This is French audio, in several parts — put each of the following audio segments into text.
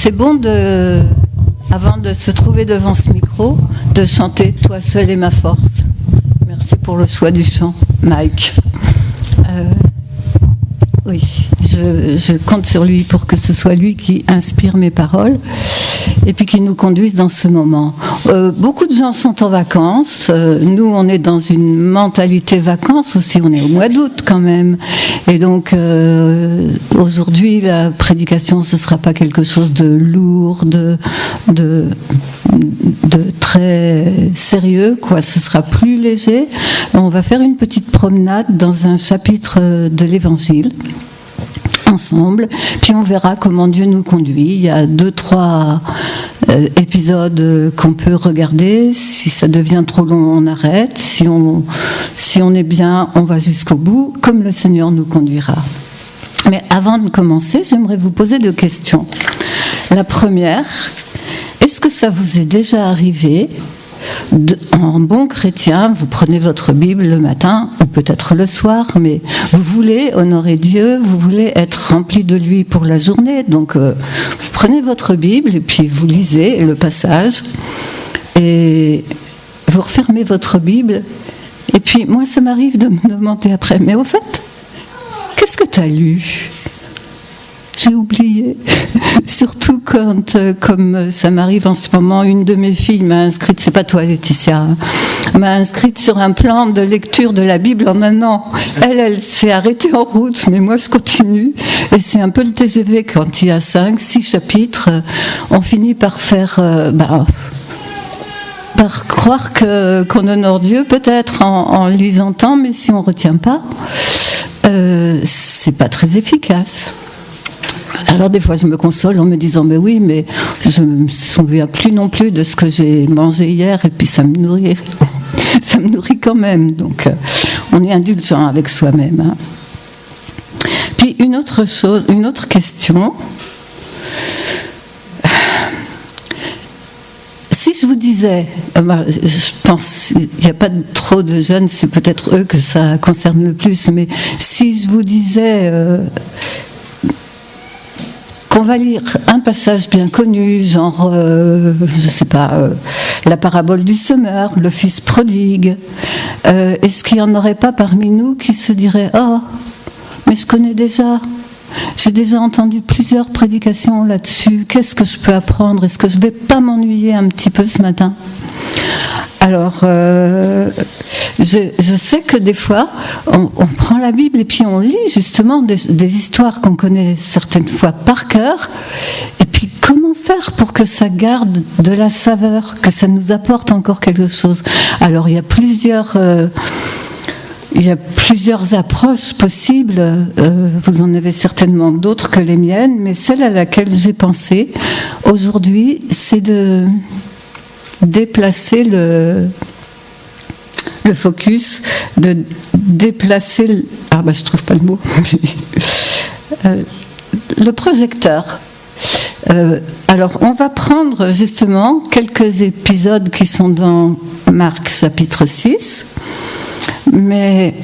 C'est bon avant de se trouver devant ce micro, de chanter « Toi seul est ma force ». Merci pour le choix du chant, Mike. Oui, je compte sur lui pour que ce soit lui qui inspire mes paroles et puis qui nous conduise dans ce moment. Beaucoup de gens sont en vacances. Nous, on est dans une mentalité vacances aussi. On est au mois d'août quand même. Et donc, aujourd'hui, la prédication, ce ne sera pas quelque chose de lourd, de très sérieux, quoi. Ce sera plus léger. On va faire une petite promenade dans un chapitre de l'Évangile ensemble, puis on verra comment Dieu nous conduit. Il y a 2-3 épisodes qu'on peut regarder. Si ça devient trop long, on arrête. Si on est bien, on va jusqu'au bout, comme le Seigneur nous conduira. Mais avant de commencer, j'aimerais vous poser 2 questions. La première, est-ce que ça vous est déjà arrivé en bon chrétien, vous prenez votre Bible le matin ou peut-être le soir, mais vous voulez honorer Dieu, vous voulez être rempli de lui pour la journée, donc vous prenez votre Bible et puis vous lisez le passage et vous refermez votre Bible et puis moi ça m'arrive de me demander après, mais au fait, qu'est-ce que tu as lu ? J'ai oublié, surtout quand, comme ça m'arrive en ce moment, une de mes filles m'a inscrite, c'est pas toi Laetitia, m'a inscrite sur un plan de lecture de la Bible en un an. Elle s'est arrêtée en route, mais moi je continue. Et c'est un peu le TGV quand il y a 5-6 chapitres, on finit par faire... par croire qu'on honore Dieu, peut-être en lisant tant, mais si on ne retient pas, c'est pas très efficace. Alors des fois je me console en me disant mais oui, mais je ne me souviens plus non plus de ce que j'ai mangé hier et puis ça me nourrit quand même, donc on est indulgent avec soi-même, hein. Puis une autre question, si je vous disais, je pense il n'y a pas trop de jeunes, c'est peut-être eux que ça concerne le plus, mais si je vous disais qu'on va lire un passage bien connu, genre, je sais pas, la parabole du semeur, le fils prodigue, est-ce qu'il n'y en aurait pas parmi nous qui se diraient « Oh, mais je connais déjà, j'ai déjà entendu plusieurs prédications là-dessus, qu'est-ce que je peux apprendre ? Est-ce que je ne vais pas m'ennuyer un petit peu ce matin ?» Alors, je sais que des fois, on prend la Bible et puis on lit justement des histoires qu'on connaît certaines fois par cœur. Et puis, comment faire pour que ça garde de la saveur, que ça nous apporte encore quelque chose ? Alors, il y a plusieurs approches possibles. Vous en avez certainement d'autres que les miennes, mais celle à laquelle j'ai pensé aujourd'hui, c'est de déplacer le focus, de déplacer je trouve pas le mot, le projecteur. Alors on va prendre justement quelques épisodes qui sont dans Marc chapitre 6, mais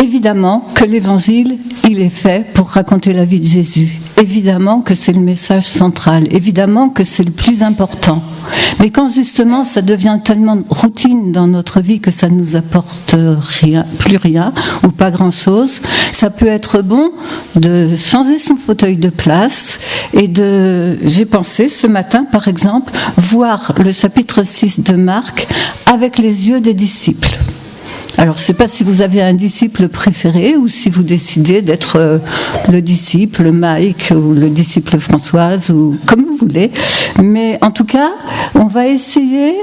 évidemment que l'évangile, il est fait pour raconter la vie de Jésus. Évidemment que c'est le message central. Évidemment que c'est le plus important. Mais quand justement ça devient tellement routine dans notre vie que ça ne nous apporte plus rien ou pas grand-chose, ça peut être bon de changer son fauteuil de place et j'ai pensé ce matin par exemple, voir le chapitre 6 de Marc avec les yeux des disciples. Alors, je ne sais pas si vous avez un disciple préféré ou si vous décidez d'être le disciple Mike ou le disciple Françoise ou comme vous voulez. Mais en tout cas, on va essayer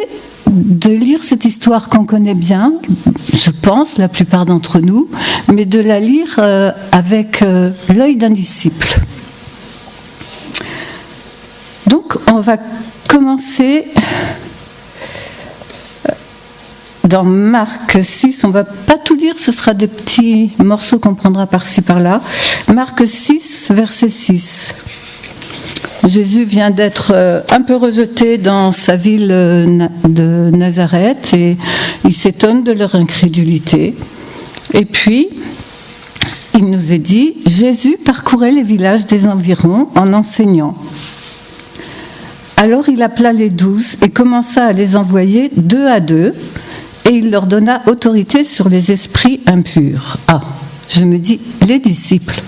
de lire cette histoire qu'on connaît bien, je pense, la plupart d'entre nous, mais de la lire avec l'œil d'un disciple. Donc, on va commencer... Dans Marc 6, on ne va pas tout lire, ce sera des petits morceaux qu'on prendra par-ci par-là. Marc 6, verset 6. Jésus vient d'être un peu rejeté dans sa ville de Nazareth et il s'étonne de leur incrédulité. Et puis, il nous est dit, Jésus parcourait les villages des environs en enseignant. Alors il appela les 12 et commença à les envoyer 2 à 2, et il leur donna autorité sur les esprits impurs. Ah, je me dis, les disciples.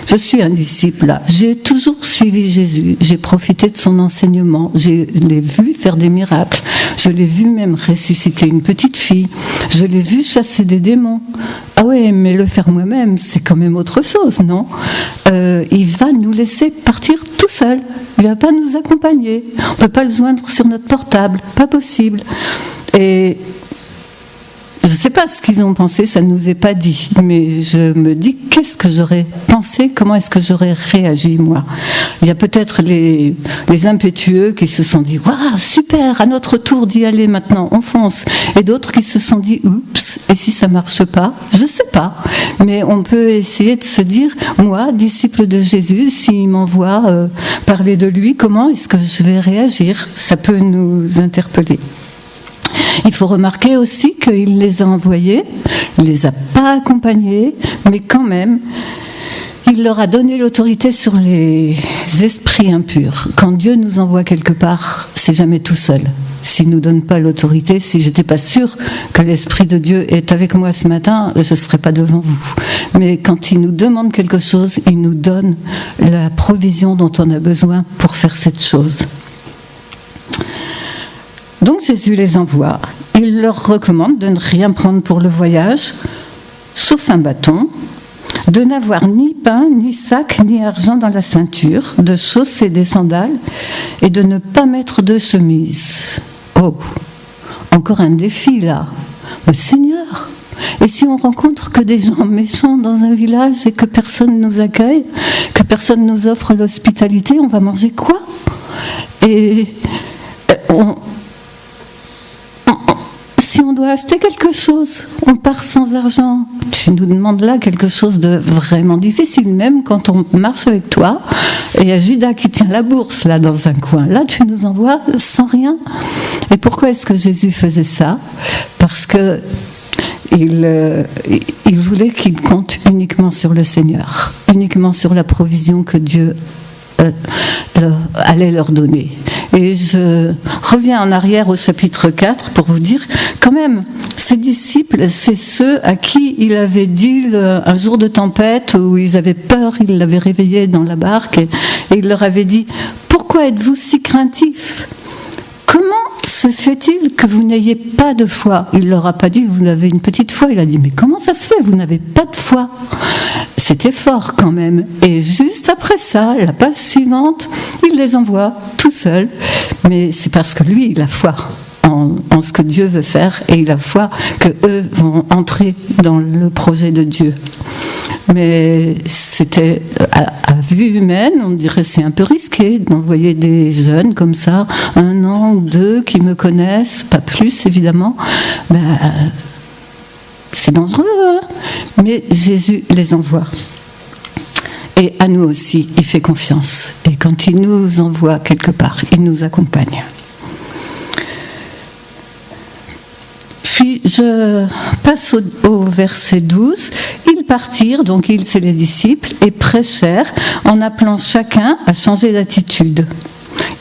Je suis un disciple là. J'ai toujours suivi Jésus. J'ai profité de son enseignement. Je l'ai vu faire des miracles. Je l'ai vu même ressusciter une petite fille. Je l'ai vu chasser des démons. Ah ouais, mais le faire moi-même, c'est quand même autre chose, non ? Il va nous laisser partir tout seul. Il ne va pas nous accompagner. On ne peut pas le joindre sur notre portable. Pas possible. Et je ne sais pas ce qu'ils ont pensé, ça ne nous est pas dit, mais je me dis, qu'est-ce que j'aurais pensé, comment est-ce que j'aurais réagi, moi ? Il y a peut-être les impétueux qui se sont dit, waouh, super, à notre tour d'y aller maintenant, on fonce. Et d'autres qui se sont dit, oups, et si ça ne marche pas ? Je ne sais pas, mais on peut essayer de se dire, moi, disciple de Jésus, s'il m'envoie parler de lui, comment est-ce que je vais réagir ? Ça peut nous interpeller. Il faut remarquer aussi qu'il les a envoyés, il ne les a pas accompagnés, mais quand même, il leur a donné l'autorité sur les esprits impurs. Quand Dieu nous envoie quelque part, c'est jamais tout seul. S'il ne nous donne pas l'autorité, si je n'étais pas sûre que l'Esprit de Dieu est avec moi ce matin, je ne serais pas devant vous. Mais quand il nous demande quelque chose, il nous donne la provision dont on a besoin pour faire cette chose. Donc Jésus les envoie. Il leur recommande de ne rien prendre pour le voyage, sauf un bâton, de n'avoir ni pain, ni sac, ni argent dans la ceinture, de chausser des sandales et de ne pas mettre de chemise. Oh, encore un défi là. Mais Seigneur, et si on rencontre que des gens méchants dans un village et que personne nous accueille, que personne nous offre l'hospitalité, on va manger quoi ? Et si on doit acheter quelque chose, on part sans argent. Tu nous demandes là quelque chose de vraiment difficile, même quand on marche avec toi. Et il y a Judas qui tient la bourse là dans un coin. Là, tu nous envoies sans rien. Et pourquoi est-ce que Jésus faisait ça ? Parce que il voulait qu'ils comptent uniquement sur le Seigneur, uniquement sur la provision que Dieu allait leur donner. Et je reviens en arrière au chapitre 4 pour vous dire, quand même, ces disciples, c'est ceux à qui il avait dit un jour de tempête où ils avaient peur, il l'avait réveillé dans la barque et il leur avait dit, pourquoi êtes-vous si craintifs ? Comment se fait-il que vous n'ayez pas de foi ? Il ne leur a pas dit, vous avez une petite foi. Il a dit, mais comment ça se fait ? Vous n'avez pas de foi. C'était fort quand même. Et juste après ça, la page suivante, il les envoie tout seul. Mais c'est parce que lui, il a foi en ce que Dieu veut faire et il a foi qu'eux vont entrer dans le projet de Dieu. Mais c'était, à vue humaine, on dirait c'est un peu risqué d'envoyer des jeunes comme ça, 1 an ou 2, qui me connaissent, pas plus évidemment. C'est dangereux, hein ? Mais Jésus les envoie. Et à nous aussi, il fait confiance. Et quand il nous envoie quelque part, il nous accompagne. Puis je passe au verset 12. Ils partirent, donc ils, c'est les disciples, et prêchèrent en appelant chacun à changer d'attitude.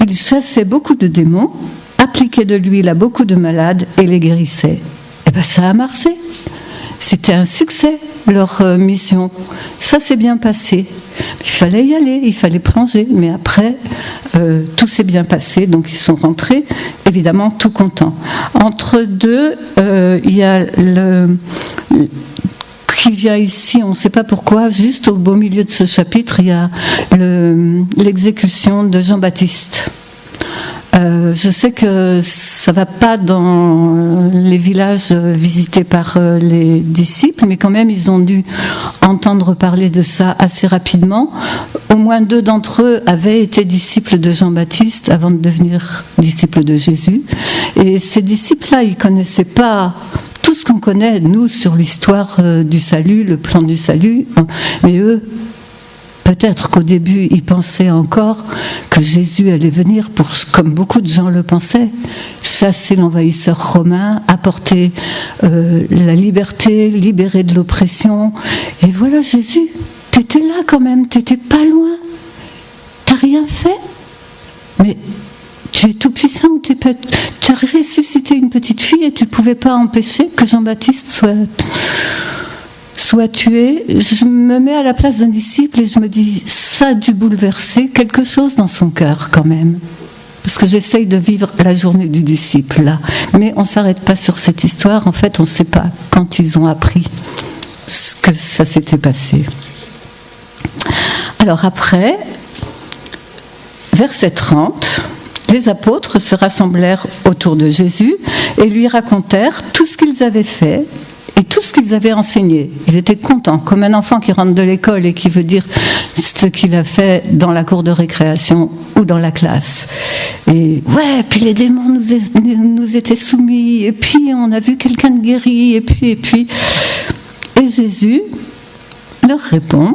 Ils chassaient beaucoup de démons, appliquaient de l'huile à beaucoup de malades et les guérissaient. Et bien ça a marché. C'était un succès, leur mission. Ça s'est bien passé. Il fallait y aller, il fallait plonger. Mais après, tout s'est bien passé. Donc ils sont rentrés, évidemment, tout contents. Entre deux, il y a qui vient ici, on ne sait pas pourquoi, juste au beau milieu de ce chapitre, il y a l'exécution de Jean-Baptiste. Je sais que ça ne va pas dans les villages visités par les disciples, mais quand même ils ont dû entendre parler de ça assez rapidement. Au moins 2 d'entre eux avaient été disciples de Jean-Baptiste avant de devenir disciples de Jésus. Et ces disciples-là, ils ne connaissaient pas tout ce qu'on connaît, nous, sur l'histoire du salut, le plan du salut, mais eux, peut-être qu'au début, ils pensaient encore que Jésus allait venir, comme beaucoup de gens le pensaient, chasser l'envahisseur romain, apporter la liberté, libérer de l'oppression. Et voilà Jésus, t'étais là quand même, t'étais pas loin, t'as rien fait, mais tu es tout puissant, tu as ressuscité une petite fille et tu ne pouvais pas empêcher que Jean-Baptiste soit tué. Je me mets à la place d'un disciple et je me dis, ça a dû bouleverser quelque chose dans son cœur quand même. Parce que j'essaye de vivre la journée du disciple là. Mais on ne s'arrête pas sur cette histoire, en fait on ne sait pas quand ils ont appris ce que ça s'était passé. Alors après, verset 30, les apôtres se rassemblèrent autour de Jésus et lui racontèrent tout ce qu'ils avaient fait et tout ce qu'ils avaient enseigné. Ils étaient contents, comme un enfant qui rentre de l'école et qui veut dire ce qu'il a fait dans la cour de récréation ou dans la classe. Et ouais, puis les démons nous étaient soumis, et puis on a vu quelqu'un de guéri, et puis. Et Jésus leur répond: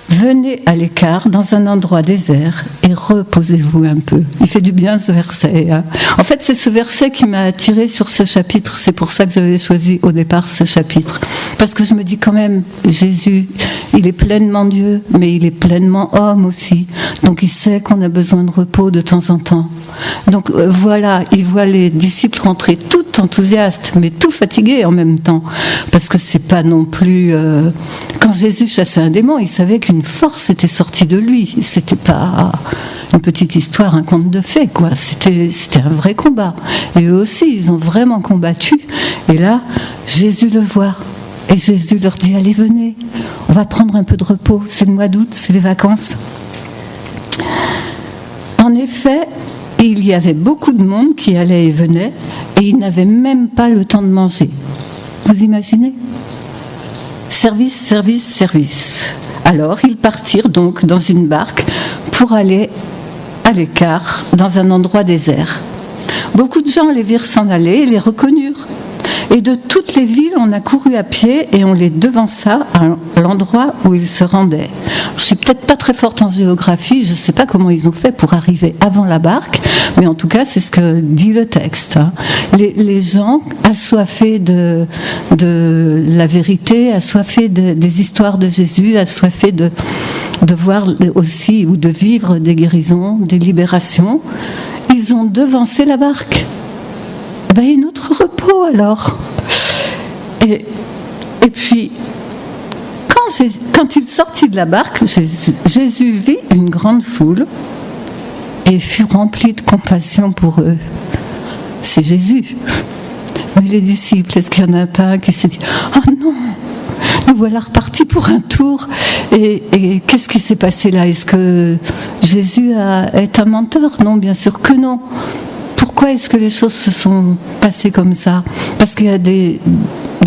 venez à l'écart dans un endroit désert et reposez-vous un peu. Il fait du bien ce verset. Hein. En fait, c'est ce verset qui m'a attirée sur ce chapitre. C'est pour ça que j'avais choisi au départ ce chapitre. Parce que je me dis quand même, Jésus, il est pleinement Dieu, mais il est pleinement homme aussi. Donc il sait qu'on a besoin de repos de temps en temps. Donc voilà, il voit les disciples rentrer tout enthousiastes, mais tout fatigués en même temps. Parce que c'est pas non plus... Quand Jésus chassait un démon, il savait qu'une force était sortie de lui. C'était pas une petite histoire, un conte de fées, quoi. C'était un vrai combat. Et eux aussi, ils ont vraiment combattu. Et là, Jésus le voit. Et Jésus leur dit: allez, venez, on va prendre un peu de repos. C'est le mois d'août, c'est les vacances. En effet, il y avait beaucoup de monde qui allait et venait, et ils n'avaient même pas le temps de manger. Vous imaginez ? Service, service, service. Alors, ils partirent donc dans une barque pour aller à l'écart, dans un endroit désert. Beaucoup de gens les virent s'en aller et les reconnurent. Et de toutes les villes, on a couru à pied et on les devança à l'endroit où ils se rendaient. Je suis peut-être pas très forte en géographie, je ne sais pas comment ils ont fait pour arriver avant la barque, mais en tout cas, c'est ce que dit le texte. Les gens assoiffés de la vérité, assoiffés des histoires de Jésus, assoiffés de voir aussi ou de vivre des guérisons, des libérations, ils ont devancé la barque. Et notre repos alors. Et puis, quand il sortit de la barque, Jésus vit une grande foule et fut rempli de compassion pour eux. C'est Jésus. Mais les disciples, est-ce qu'il n'y en a pas un qui s'est dit: oh non, nous voilà repartis pour un tour, et qu'est-ce qui s'est passé là? Est-ce que Jésus est un menteur? Non, bien sûr que non. Pourquoi est-ce que les choses se sont passées comme ça? Parce qu'il y a des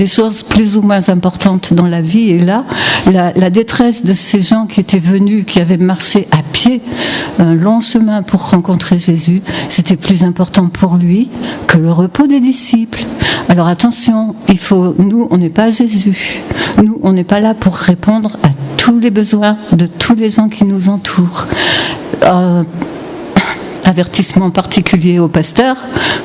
choses plus ou moins importantes dans la vie, et là, la détresse de ces gens qui étaient venus, qui avaient marché à pied un long chemin pour rencontrer Jésus, c'était plus important pour lui que le repos des disciples. Alors attention, nous, on n'est pas Jésus. Nous, on n'est pas là pour répondre à tous les besoins de tous les gens qui nous entourent. Avertissement particulier aux pasteurs,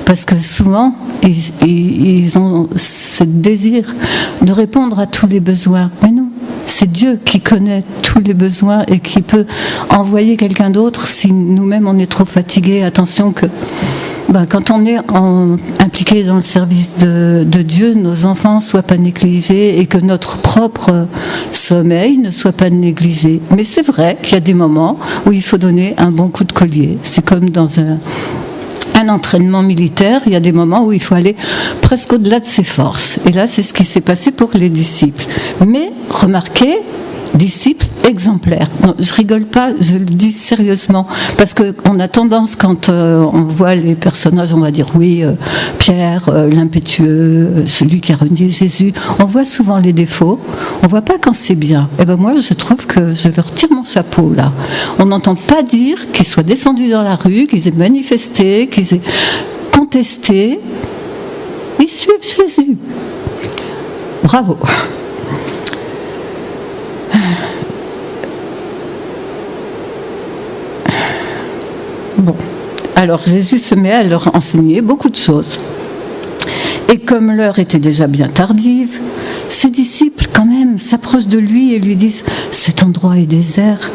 parce que souvent ils ont ce désir de répondre à tous les besoins. Mais non, c'est Dieu qui connaît tous les besoins et qui peut envoyer quelqu'un d'autre si nous-mêmes on est trop fatigués. Attention que quand on est impliqué dans le service de Dieu, nos enfants ne soient pas négligés et que notre propre sommeil ne soit pas négligé. Mais c'est vrai qu'il y a des moments où il faut donner un bon coup de collier. C'est comme dans un entraînement militaire, il y a des moments où il faut aller presque au-delà de ses forces. Et là, c'est ce qui s'est passé pour les disciples. Mais remarquez, disciples exemplaires. Non, je rigole pas, je le dis sérieusement, parce qu'on a tendance, quand on voit les personnages, on va dire oui, Pierre, l'impétueux, celui qui a renié Jésus, on voit souvent les défauts, on voit pas quand c'est bien. Et ben moi, je trouve que je leur tire mon chapeau là. On n'entend pas dire qu'ils soient descendus dans la rue, qu'ils aient manifesté, qu'ils aient contesté. Ils suivent Jésus. Bravo. Bon. Alors Jésus se met à leur enseigner beaucoup de choses. Et comme l'heure était déjà bien tardive, ses disciples quand même s'approchent de lui et lui disent « Cet endroit est désert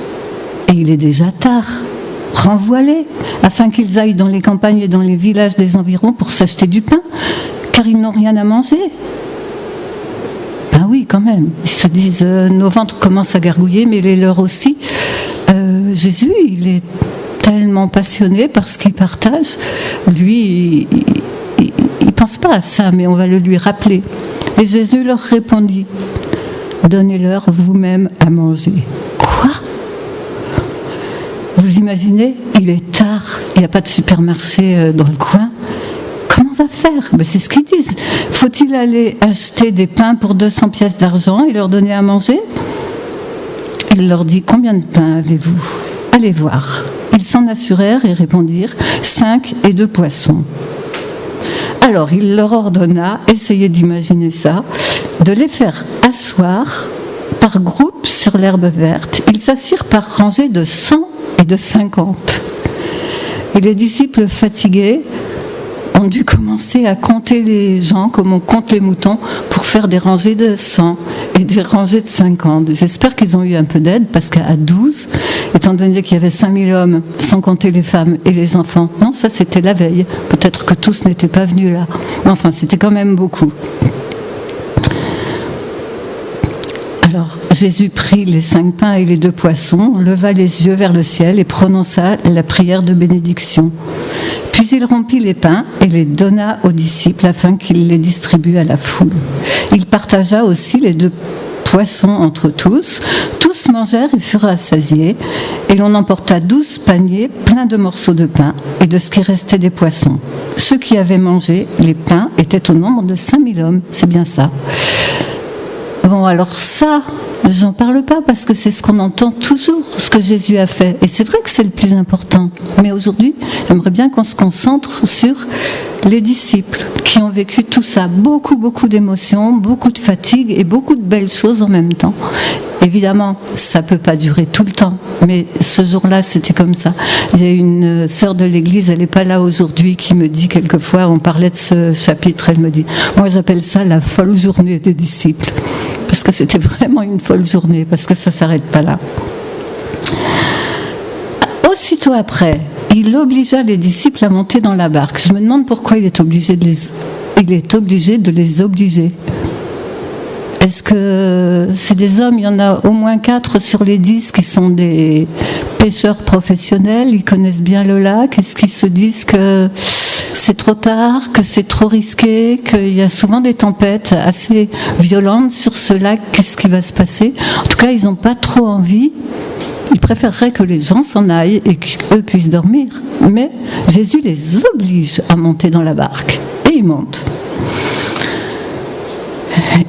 et il est déjà tard. Renvoie-les afin qu'ils aillent dans les campagnes et dans les villages des environs pour s'acheter du pain, car ils n'ont rien à manger. » Ben oui, quand même. Ils se disent nos ventres commencent à gargouiller, mais les leurs aussi. Jésus, il est tellement passionné par ce qu'il partage. Lui, il ne pense pas à ça, mais on va le lui rappeler. Et Jésus leur répondit « Donnez-leur vous-même à manger. » Quoi ? Vous imaginez ? Il est tard, il n'y a pas de supermarché dans le coin. Comment on va faire ? Ben c'est ce qu'ils disent. Faut-il aller acheter des pains pour 200 pièces d'argent et leur donner à manger ? Il leur dit « Combien de pains avez-vous ? Allez voir. » Ils s'en assurèrent et répondirent « 5 et 2 poissons. » Alors il leur ordonna, essayez d'imaginer ça, de les faire asseoir par groupe sur l'herbe verte. Ils s'assirent par rangées de 100 et de 50. Et les disciples fatigués ont dû commencer à compter les gens comme on compte les moutons pour faire des rangées de 100 et des rangées de 50. J'espère qu'ils ont eu un peu d'aide parce qu'à 12, étant donné qu'il y avait 5000 hommes, sans compter les femmes et les enfants, non, ça c'était la veille. Peut-être que tous n'étaient pas venus là. Mais enfin, c'était quand même beaucoup. Alors, Jésus prit les 5 pains et les 2 poissons, leva les yeux vers le ciel et prononça la prière de bénédiction. Puis il rompit les pains et les donna aux disciples afin qu'ils les distribuent à la foule. Il partagea aussi les 2 poissons entre tous. Tous mangèrent et furent rassasiés. Et l'on emporta 12 paniers pleins de morceaux de pain et de ce qui restait des poissons. Ceux qui avaient mangé les pains étaient au nombre de 5000 hommes. C'est bien ça. Bon, alors ça, j'en parle pas parce que c'est ce qu'on entend toujours, ce que Jésus a fait. Et c'est vrai que c'est le plus important. Mais aujourd'hui, j'aimerais bien qu'on se concentre sur les disciples qui ont vécu tout ça. Beaucoup, beaucoup d'émotions, beaucoup de fatigue et beaucoup de belles choses en même temps. Évidemment, ça peut pas durer tout le temps. Mais ce jour-là, c'était comme ça. Il y a une sœur de l'église, elle n'est pas là aujourd'hui, qui me dit quelquefois, on parlait de ce chapitre, elle me dit, moi j'appelle ça la folle journée des disciples. Parce que c'était vraiment une folle journée, parce que ça ne s'arrête pas là. Aussitôt après, il obligea les disciples à monter dans la barque. Je me demande pourquoi il est obligé de les obliger. Est-ce que c'est des hommes, il y en a au moins 4 sur les 10 qui sont des pêcheurs professionnels, ils connaissent bien le lac, est-ce qu'ils se disent que c'est trop tard, que c'est trop risqué, qu'il y a souvent des tempêtes assez violentes sur ce lac, qu'est-ce qui va se passer ? En tout cas, ils n'ont pas trop envie, ils préféreraient que les gens s'en aillent et qu'eux puissent dormir. Mais Jésus les oblige à monter dans la barque, et ils montent.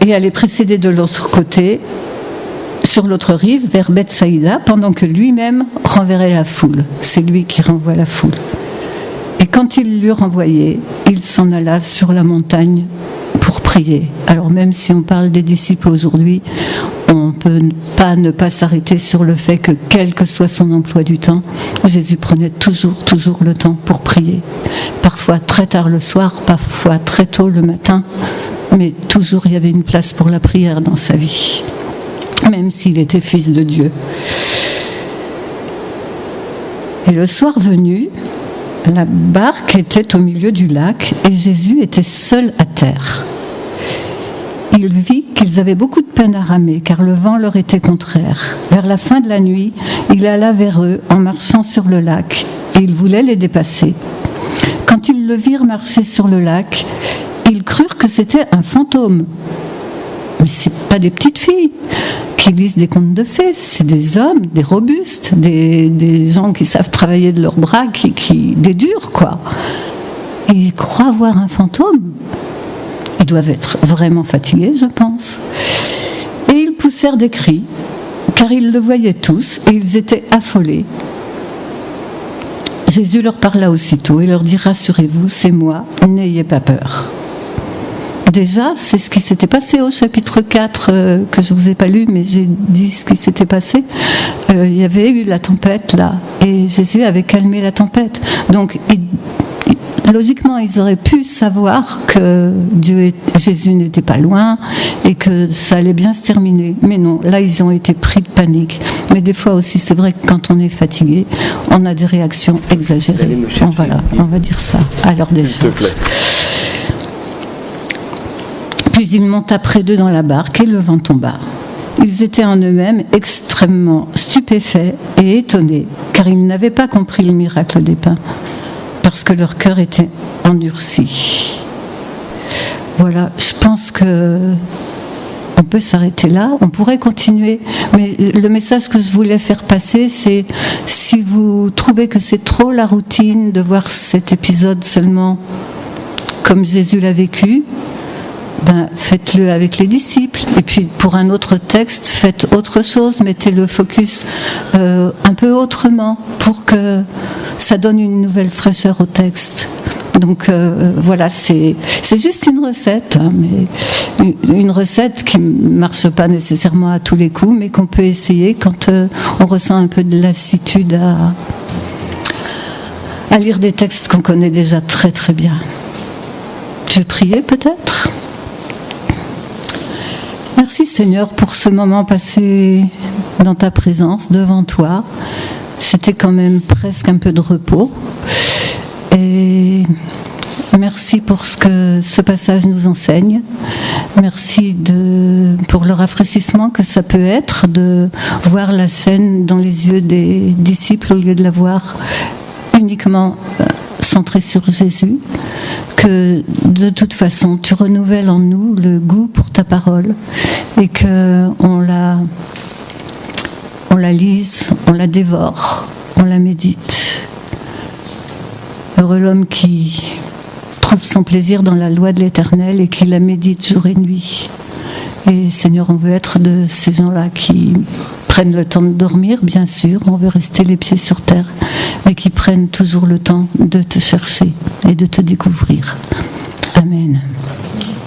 Et à les précéder de l'autre côté, sur l'autre rive, vers Bethsaïda, pendant que lui-même renverrait la foule. C'est lui qui renvoie la foule. Et quand il l'eut renvoyé, il s'en alla sur la montagne pour prier. Alors même si on parle des disciples aujourd'hui, on ne peut pas ne pas s'arrêter sur le fait que quel que soit son emploi du temps, Jésus prenait toujours le temps pour prier. Parfois très tard le soir, parfois très tôt le matin, mais toujours il y avait une place pour la prière dans sa vie, même s'il était fils de Dieu. Et le soir venu, la barque était au milieu du lac et Jésus était seul à terre. Il vit qu'ils avaient beaucoup de peine à ramer car le vent leur était contraire. Vers la fin de la nuit, il alla vers eux en marchant sur le lac et il voulait les dépasser. Quand ils le virent marcher sur le lac, ils crurent que c'était un fantôme. Mais ce n'est pas des petites filles qui lisent des contes de fées, c'est des hommes, des robustes, des gens qui savent travailler de leurs bras, des durs, quoi. Et ils croient voir un fantôme. Ils doivent être vraiment fatigués, je pense. Et ils poussèrent des cris, car ils le voyaient tous, et ils étaient affolés. Jésus leur parla aussitôt et leur dit « Rassurez-vous, c'est moi, n'ayez pas peur. » déjà, c'est ce qui s'était passé au chapitre 4, que je ne vous ai pas lu, mais j'ai dit ce qui s'était passé. Il y avait eu la tempête là, et Jésus avait calmé la tempête. Donc, logiquement, ils auraient pu savoir que Jésus n'était pas loin et que ça allait bien se terminer. Mais non, là, ils ont été pris de panique. Mais des fois aussi, c'est vrai que quand on est fatigué, on a des réactions exagérées. Voilà, on va dire ça à l'heure des choses. Puis il monta près d'eux dans la barque et le vent tomba. Ils étaient en eux-mêmes extrêmement stupéfaits et étonnés, car ils n'avaient pas compris le miracle des pains, parce que leur cœur était endurci. Voilà, je pense que on peut s'arrêter là, on pourrait continuer, mais le message que je voulais faire passer, c'est si vous trouvez que c'est trop la routine de voir cet épisode seulement comme Jésus l'a vécu, faites-le avec les disciples. Et puis pour un autre texte, faites autre chose, mettez le focus un peu autrement pour que ça donne une nouvelle fraîcheur au texte. Donc voilà, c'est juste une recette, hein, mais une recette qui ne marche pas nécessairement à tous les coups, mais qu'on peut essayer quand on ressent un peu de lassitude à lire des textes qu'on connaît déjà très très bien. Je vais prier peut-être. Merci Seigneur pour ce moment passé dans ta présence, devant toi. C'était quand même presque un peu de repos. Et merci pour ce que ce passage nous enseigne. Merci pour le rafraîchissement que ça peut être de voir la scène dans les yeux des disciples au lieu de la voir uniquement centrée sur Jésus. Que de toute façon tu renouvelles en nous le goût pour ta parole et qu'on la lise, on la dévore, on la médite. Heureux l'homme qui trouve son plaisir dans la loi de l'Éternel et qui la médite jour et nuit. Et Seigneur, on veut être de ces gens-là qui prennent le temps de dormir, bien sûr, on veut rester les pieds sur terre, mais qui prennent toujours le temps de te chercher et de te découvrir. Amen.